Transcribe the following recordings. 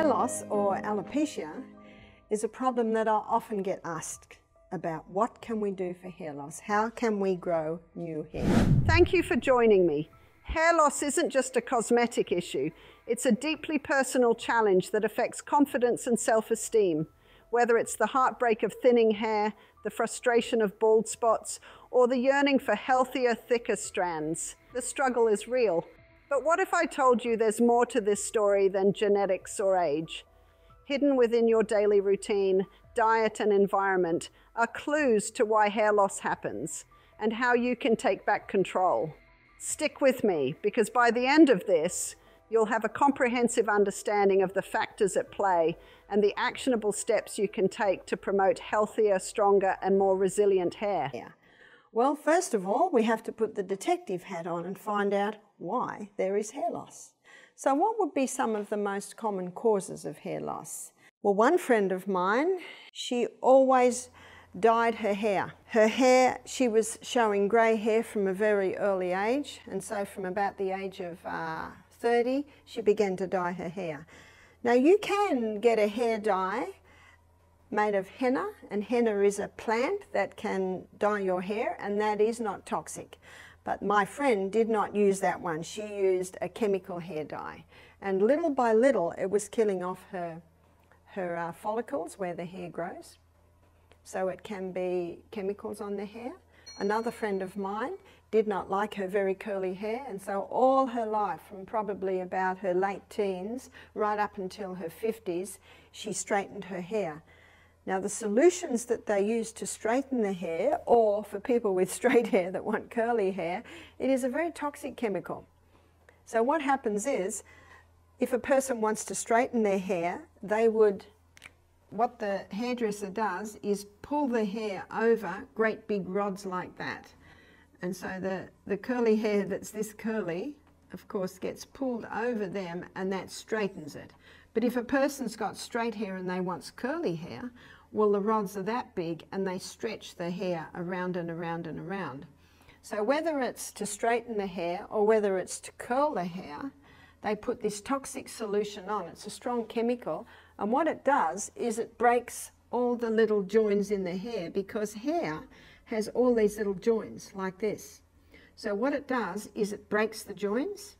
Hair loss, or alopecia, is a problem that I often get asked about. What can we do for hair loss? How can we grow new hair? Thank you for joining me. Hair loss isn't just a cosmetic issue. It's a deeply personal challenge that affects confidence and self-esteem, whether it's the heartbreak of thinning hair, the frustration of bald spots, or the yearning for healthier, thicker strands. The struggle is real. But what if I told you there's more to this story than genetics or age? Hidden within your daily routine, diet and environment are clues to why hair loss happens and how you can take back control. Stick with me, because by the end of this, you'll have a comprehensive understanding of the factors at play and the actionable steps you can take to promote healthier, stronger, and more resilient hair. Yeah. Well, first of all, we have to put the detective hat on and find out why there is hair loss. So what would be some of the most common causes of hair loss? Well, one friend of mine, she always dyed her hair. Her hair, she was showing grey hair from a very early age, and so from about the age of 30, she began to dye her hair. Now, you can get a hair dye made of henna, and henna is a plant that can dye your hair, and that is not toxic. But my friend did not use that one. She used a chemical hair dye, and little by little it was killing off her follicles where the hair grows. So it can be chemicals on the hair. Another friend of mine did not like her very curly hair, and so all her life, from probably about her late teens right up until her 50s, she straightened her hair. Now, the solutions that they use to straighten the hair, or for people with straight hair that want curly hair, it is a very toxic chemical. So what happens is, if a person wants to straighten their hair, what the hairdresser does is pull the hair over great big rods like that. And so the curly hair that's this curly, of course, gets pulled over them, and that straightens it. But if a person's got straight hair and they want curly hair, well, the rods are that big and they stretch the hair around and around and around. So whether it's to straighten the hair or whether it's to curl the hair, they put this toxic solution on. It's a strong chemical, and what it does is it breaks all the little joints in the hair, because hair has all these little joints like this. So what it does is it breaks the joints,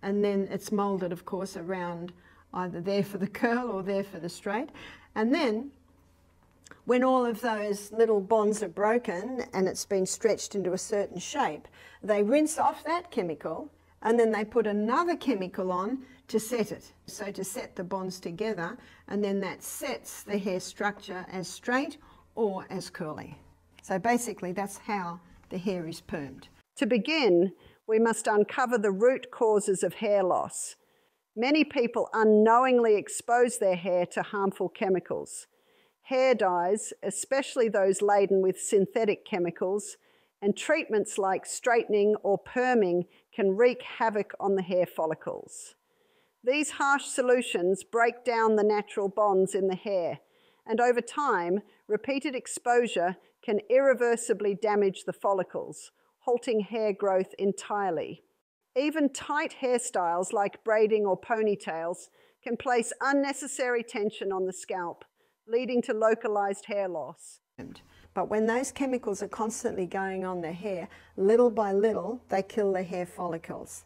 and then it's molded, of course, around either there for the curl or there for the straight. And then when all of those little bonds are broken and it's been stretched into a certain shape, they rinse off that chemical, and then they put another chemical on to set it. So to set the bonds together, and then that sets the hair structure as straight or as curly. So basically that's how the hair is permed. To begin, we must uncover the root causes of hair loss. Many people unknowingly expose their hair to harmful chemicals. Hair dyes, especially those laden with synthetic chemicals, and treatments like straightening or perming can wreak havoc on the hair follicles. These harsh solutions break down the natural bonds in the hair, and over time, repeated exposure can irreversibly damage the follicles, halting hair growth entirely. Even tight hairstyles like braiding or ponytails can place unnecessary tension on the scalp, leading to localized hair loss. But when those chemicals are constantly going on the hair, little by little, they kill the hair follicles.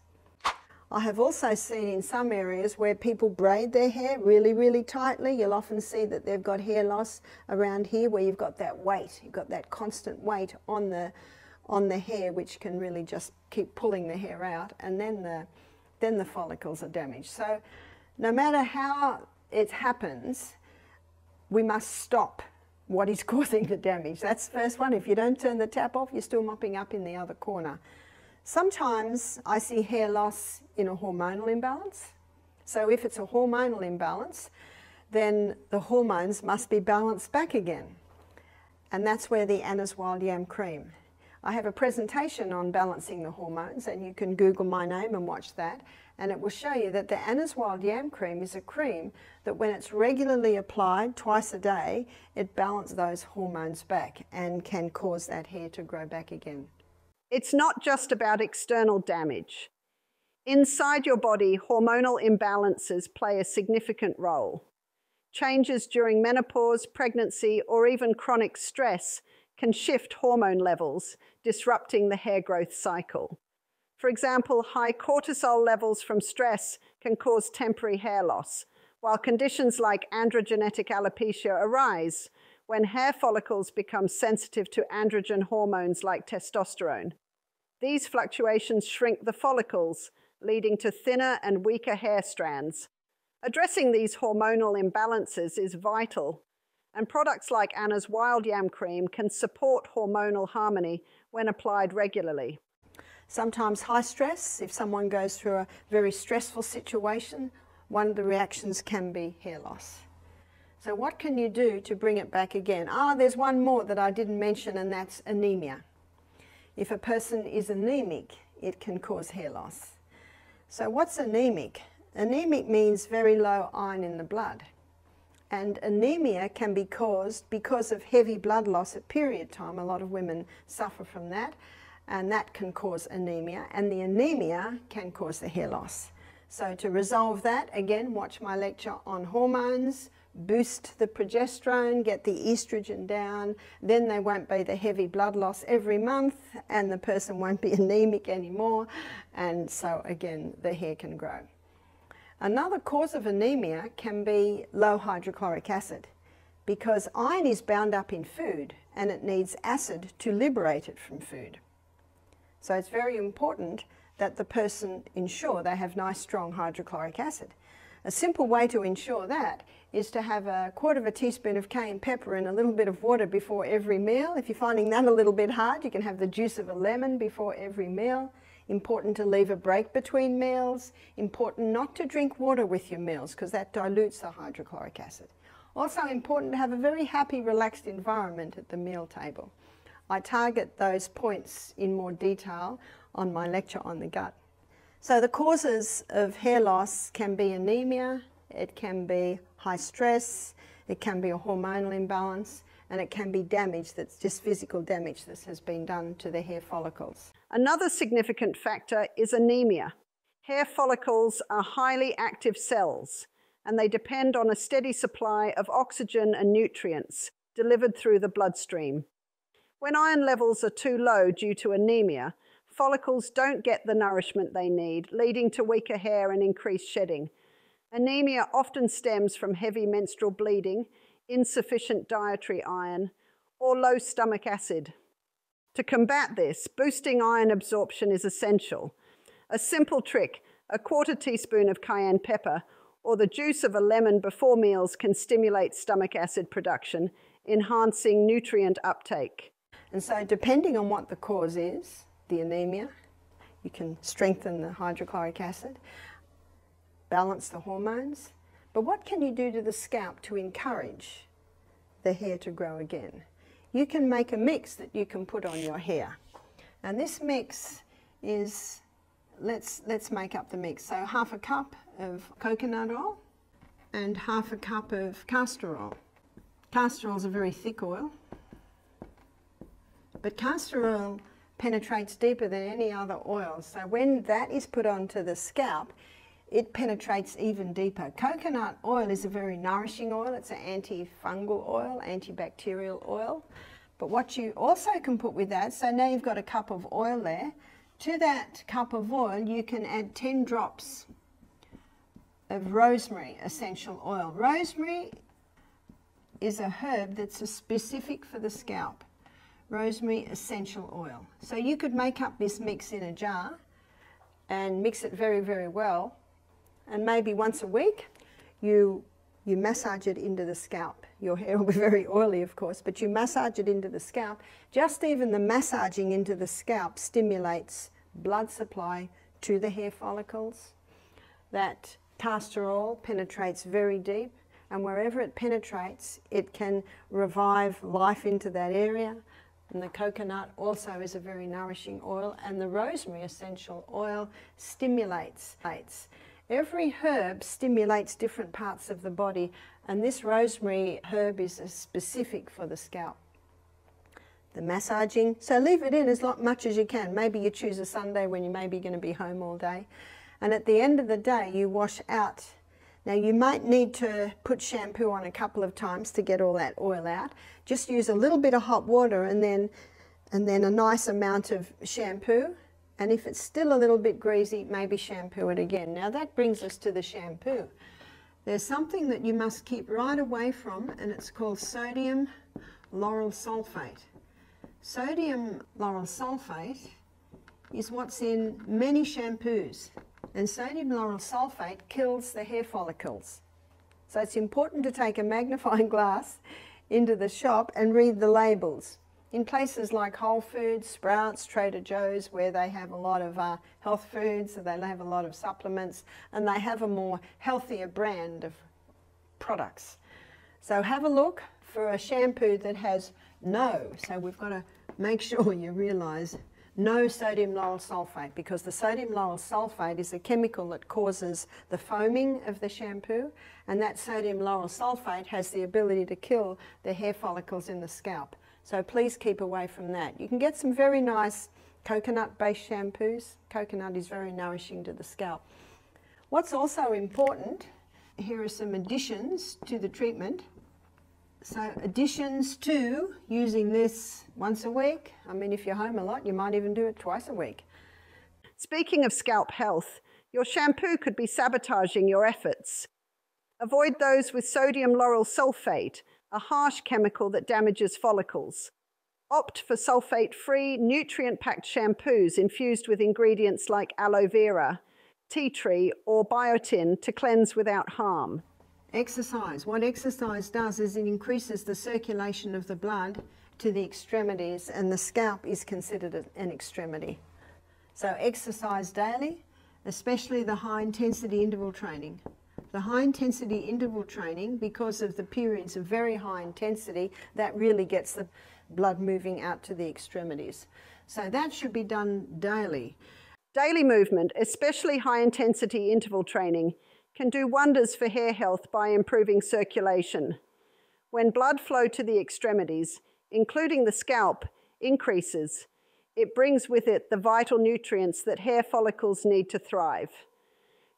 I have also seen in some areas where people braid their hair really, really tightly. You'll often see that they've got hair loss around here, where you've got that weight, you've got that constant weight on the hair, which can really just keep pulling the hair out, and then the follicles are damaged. So no matter how it happens, we must stop what is causing the damage. That's the first one. If you don't turn the tap off, you're still mopping up in the other corner. Sometimes I see hair loss in a hormonal imbalance. So if it's a hormonal imbalance, then the hormones must be balanced back again. And that's where the Anna's Wild Yam cream. I have a presentation on balancing the hormones, and you can Google my name and watch that, and it will show you that the Anna's Wild Yam cream is a cream that when it's regularly applied twice a day, it balances those hormones back and can cause that hair to grow back again. It's not just about external damage. Inside your body, hormonal imbalances play a significant role. Changes during menopause, pregnancy, or even chronic stress can shift hormone levels, disrupting the hair growth cycle. For example, high cortisol levels from stress can cause temporary hair loss, while conditions like androgenetic alopecia arise when hair follicles become sensitive to androgen hormones like testosterone. These fluctuations shrink the follicles, leading to thinner and weaker hair strands. Addressing these hormonal imbalances is vital, and products like Anna's Wild Yam Cream can support hormonal harmony when applied regularly. Sometimes high stress, if someone goes through a very stressful situation, one of the reactions can be hair loss. So what can you do to bring it back again? There's one more that I didn't mention, and that's anemia. If a person is anemic, it can cause hair loss. So what's anemic? Anemic means very low iron in the blood. And anemia can be caused because of heavy blood loss at period time. A lot of women suffer from that, and that can cause anemia. And the anemia can cause the hair loss. So to resolve that, again, watch my lecture on hormones, boost the progesterone, get the estrogen down, then there won't be the heavy blood loss every month, and the person won't be anemic anymore, and so again the hair can grow. Another cause of anemia can be low hydrochloric acid, because iron is bound up in food and it needs acid to liberate it from food. So it's very important that the person ensure they have nice strong hydrochloric acid. A simple way to ensure that is to have a quarter of a teaspoon of cayenne pepper in a little bit of water before every meal. If you're finding that a little bit hard, you can have the juice of a lemon before every meal. Important to leave a break between meals. Important not to drink water with your meals because that dilutes the hydrochloric acid. Also important to have a very happy, relaxed environment at the meal table. I target those points in more detail on my lecture on the gut. So the causes of hair loss can be anemia, it can be high stress, it can be a hormonal imbalance, and it can be damage that's just physical damage that has been done to the hair follicles. Another significant factor is anemia. Hair follicles are highly active cells, and they depend on a steady supply of oxygen and nutrients delivered through the bloodstream. When iron levels are too low due to anemia, follicles don't get the nourishment they need, leading to weaker hair and increased shedding. Anemia often stems from heavy menstrual bleeding, insufficient dietary iron, or low stomach acid. To combat this, boosting iron absorption is essential. A simple trick, a quarter teaspoon of cayenne pepper or the juice of a lemon before meals can stimulate stomach acid production, enhancing nutrient uptake. And so depending on what the cause is, the anemia, you can strengthen the hydrochloric acid, balance the hormones. But what can you do to the scalp to encourage the hair to grow again? You can make a mix that you can put on your hair. And this mix is, let's make up the mix. So half a cup of coconut oil and half a cup of castor oil. Castor oil is a very thick oil, but castor oil penetrates deeper than any other oil. So when that is put onto the scalp, it penetrates even deeper. Coconut oil is a very nourishing oil. It's an antifungal oil, antibacterial oil. But what you also can put with that, so now you've got a cup of oil there. To that cup of oil, you can add 10 drops of rosemary essential oil. Rosemary is a herb that's specific for the scalp. Rosemary essential oil. So you could make up this mix in a jar and mix it very, very well, and maybe once a week you massage it into the scalp. Your hair will be very oily, of course, but you massage it into the scalp. Just even the massaging into the scalp stimulates blood supply to the hair follicles. That castor oil penetrates very deep, and wherever it penetrates, it can revive life into that area. And the coconut also is a very nourishing oil, and the rosemary essential oil stimulates. Every herb stimulates different parts of the body, and this rosemary herb is specific for the scalp. The massaging, so leave it in as much as you can. Maybe you choose a Sunday when you may be going to be home all day, And at the end of the day, you wash out. Now you might need to put shampoo on a couple of times to get all that oil out. Just use a little bit of hot water and then a nice amount of shampoo. And if it's still a little bit greasy, maybe shampoo it again. Now that brings us to the shampoo. There's something that you must keep right away from, and it's called sodium lauryl sulfate. Sodium lauryl sulfate is what's in many shampoos, and sodium lauryl sulfate kills the hair follicles. So it's important to take a magnifying glass into the shop and read the labels. In places like Whole Foods, Sprouts, Trader Joe's, where they have a lot of health foods, they have a lot of supplements, and they have a more healthier brand of products. So have a look for a shampoo that has no, so we've got to make sure you realise no sodium lauryl sulfate, because the sodium lauryl sulfate is a chemical that causes the foaming of the shampoo, and that sodium lauryl sulfate has the ability to kill the hair follicles in the scalp. So please keep away from that. You can get some very nice coconut-based shampoos. Coconut is very nourishing to the scalp. What's also important, here are some additions to the treatment. So additions to using this once a week. I mean, if you're home a lot, you might even do it twice a week. Speaking of scalp health, your shampoo could be sabotaging your efforts. Avoid those with sodium lauryl sulfate, a harsh chemical that damages follicles. Opt for sulfate-free, nutrient-packed shampoos infused with ingredients like aloe vera, tea tree, or biotin to cleanse without harm. Exercise. What exercise does is it increases the circulation of the blood to the extremities, and the scalp is considered an extremity. So exercise daily, especially the high-intensity interval training. The high-intensity interval training, because of the periods of very high intensity, that really gets the blood moving out to the extremities. So that should be done daily. Daily movement, especially high-intensity interval training, can do wonders for hair health by improving circulation. When blood flow to the extremities, including the scalp, increases, it brings with it the vital nutrients that hair follicles need to thrive.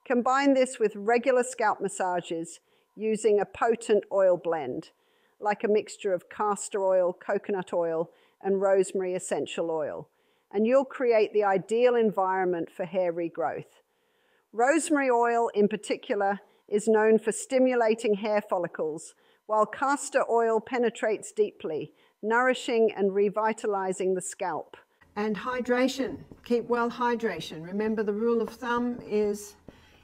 Combine this with regular scalp massages using a potent oil blend, like a mixture of castor oil, coconut oil, and rosemary essential oil, and you'll create the ideal environment for hair regrowth. Rosemary oil, in particular, is known for stimulating hair follicles, while castor oil penetrates deeply, nourishing and revitalizing the scalp. And hydration. Keep well hydration. Remember, the rule of thumb is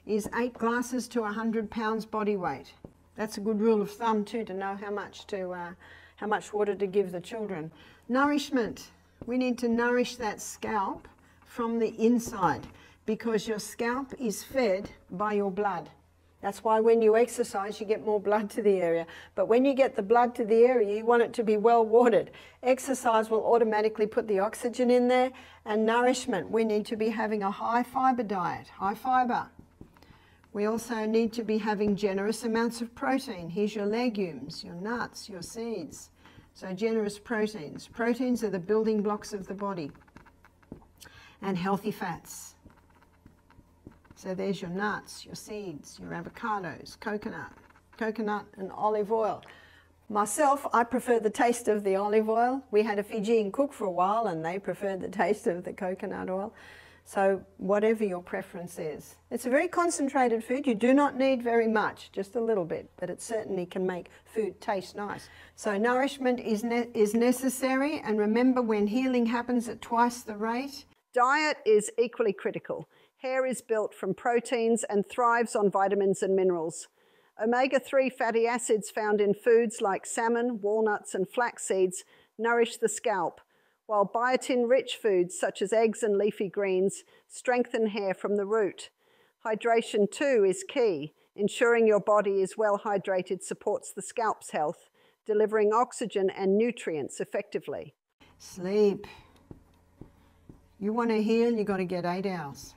8 glasses to 100 pounds body weight. That's a good rule of thumb too, to know how much water to give the children. Nourishment. We need to nourish that scalp from the inside, because your scalp is fed by your blood. That's why when you exercise, you get more blood to the area. But when you get the blood to the area, you want it to be well watered. Exercise will automatically put the oxygen in there. And nourishment, we need to be having a high fiber diet, high fiber. We also need to be having generous amounts of protein. Here's your legumes, your nuts, your seeds. So generous proteins. Proteins are the building blocks of the body. And healthy fats. So there's your nuts, your seeds, your avocados, coconut and olive oil. Myself, I prefer the taste of the olive oil. We had a Fijian cook for a while and they preferred the taste of the coconut oil. So whatever your preference is. It's a very concentrated food. You do not need very much, just a little bit, but it certainly can make food taste nice. So nourishment is necessary, and remember, when healing happens at twice the rate. Diet is equally critical. Hair is built from proteins and thrives on vitamins and minerals. Omega-3 fatty acids found in foods like salmon, walnuts, and flax seeds nourish the scalp, while biotin-rich foods such as eggs and leafy greens strengthen hair from the root. Hydration too is key. Ensuring your body is well hydrated supports the scalp's health, delivering oxygen and nutrients effectively. Sleep. You want to heal, you've got to get 8 hours.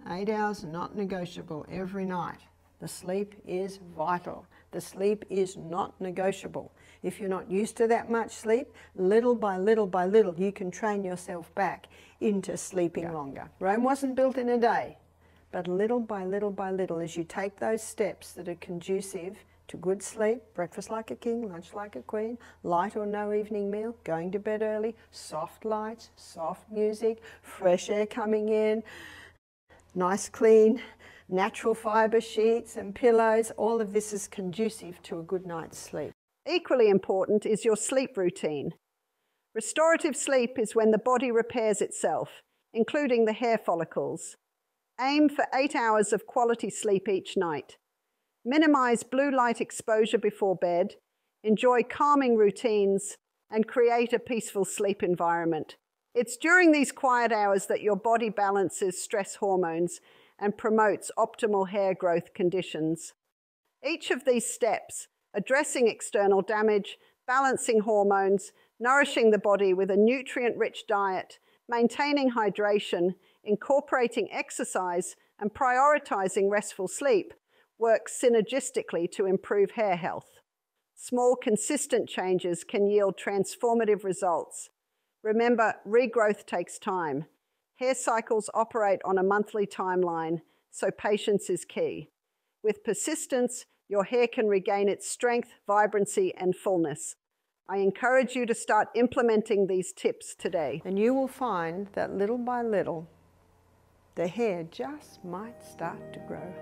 8 hours, not negotiable, every night. The sleep is vital. The sleep is not negotiable. If you're not used to that much sleep, little by little by little, you can train yourself back into sleeping longer. Rome wasn't built in a day. But little by little by little, as you take those steps that are conducive to good sleep, breakfast like a king, lunch like a queen, light or no evening meal, going to bed early, soft lights, soft music, fresh air coming in, nice clean natural fibre sheets and pillows, all of this is conducive to a good night's sleep. Equally important is your sleep routine. Restorative sleep is when the body repairs itself, including the hair follicles. Aim for 8 hours of quality sleep each night. Minimize blue light exposure before bed, enjoy calming routines, and create a peaceful sleep environment. It's during these quiet hours that your body balances stress hormones and promotes optimal hair growth conditions. Each of these steps, addressing external damage, balancing hormones, nourishing the body with a nutrient-rich diet, maintaining hydration, incorporating exercise, and prioritizing restful sleep, works synergistically to improve hair health. Small, consistent changes can yield transformative results. Remember, regrowth takes time. Hair cycles operate on a monthly timeline, so patience is key. With persistence, your hair can regain its strength, vibrancy, and fullness. I encourage you to start implementing these tips today. And you will find that little by little, the hair just might start to grow.